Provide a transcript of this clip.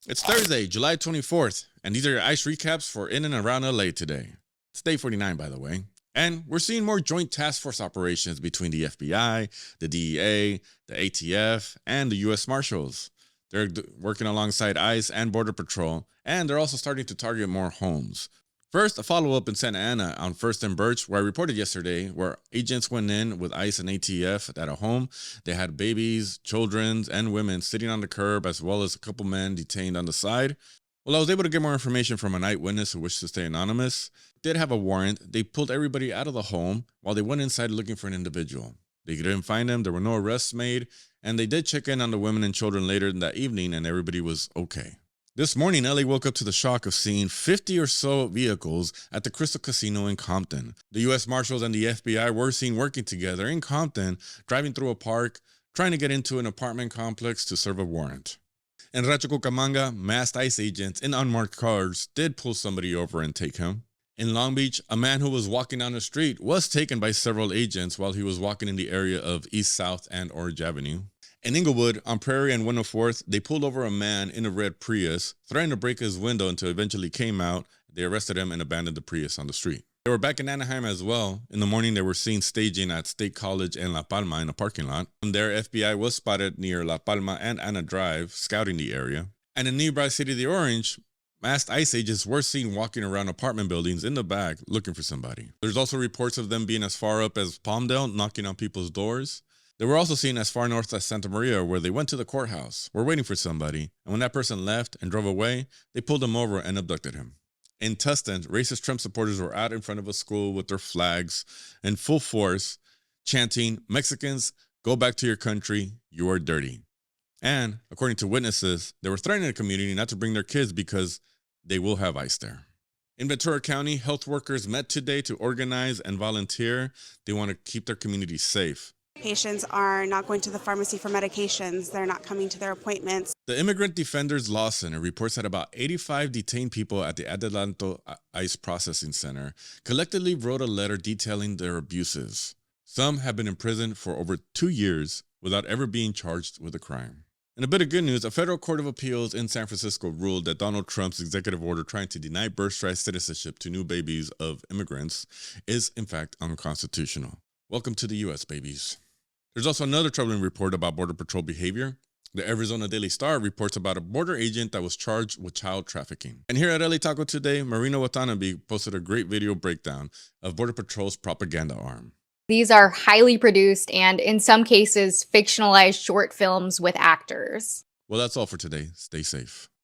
It's Thursday, July 24th, and these are your ICE recaps for in and around LA today. It's day 49, by the way. And we're seeing more joint task force operations between the FBI, the DEA, the ATF, and the US Marshals. They're working alongside ICE and Border Patrol, and they're also starting to target more homes. First, a follow-up in Santa Ana on 1st and Birch, where I reported yesterday, where agents went in with ICE and ATF at a home. They had babies, children, and women sitting on the curb, as well as a couple men detained on the side. Well, I was able to get more information from an eyewitness who wished to stay anonymous. Did have a warrant. They pulled everybody out of the home while they went inside looking for an individual. They didn't find him. There were no arrests made, and they did check in on the women and children later in that evening, and everybody was okay. This morning, LA woke up to the shock of seeing 50 or so vehicles at the Crystal Casino in Compton. The US Marshals and the FBI were seen working together in Compton, driving through a park, trying to get into an apartment complex to serve a warrant. In Rancho Cucamonga, masked ICE agents in unmarked cars did pull somebody over and take him. In Long Beach, a man who was walking down the street was taken by several agents while he was walking in the area of East South and Orange Avenue. In Inglewood, on Prairie and 104th, they pulled over a man in a red Prius, threatened to break his window until eventually came out. They arrested him and abandoned the Prius on the street. They were back in Anaheim as well. In the morning, they were seen staging at State College and La Palma in a parking lot. From there, FBI was spotted near La Palma and Ana Drive, scouting the area. And in nearby City of the Orange, masked ICE agents were seen walking around apartment buildings in the back looking for somebody. There's also reports of them being as far up as Palmdale, knocking on people's doors. They were also seen as far north as Santa Maria, where they went to the courthouse, were waiting for somebody, and when that person left and drove away, they pulled him over and abducted him. In Tustin, racist Trump supporters were out in front of a school with their flags in full force, chanting, "Mexicans, go back to your country, you are dirty." And, according to witnesses, they were threatening the community not to bring their kids because they will have ICE there. In Ventura County, health workers met today to organize and volunteer. They want to keep their community safe. Patients are not going to the pharmacy for medications. They're not coming to their appointments. The Immigrant Defenders Law Center reports that about 85 detained people at the Adelanto ICE Processing Center collectively wrote a letter detailing their abuses. Some have been in prison for over 2 years without ever being charged with a crime. In a bit of good news, a federal court of appeals in San Francisco ruled that Donald Trump's executive order trying to deny birthright citizenship to new babies of immigrants is, in fact, unconstitutional. Welcome to the U.S., babies. There's also another troubling report about Border Patrol behavior. The Arizona Daily Star reports about a border agent that was charged with child trafficking. And here at LA Taco today, Marina Watanabe posted a great video breakdown of Border Patrol's propaganda arm. These are highly produced and, in some cases, fictionalized short films with actors. Well, that's all for today. Stay safe.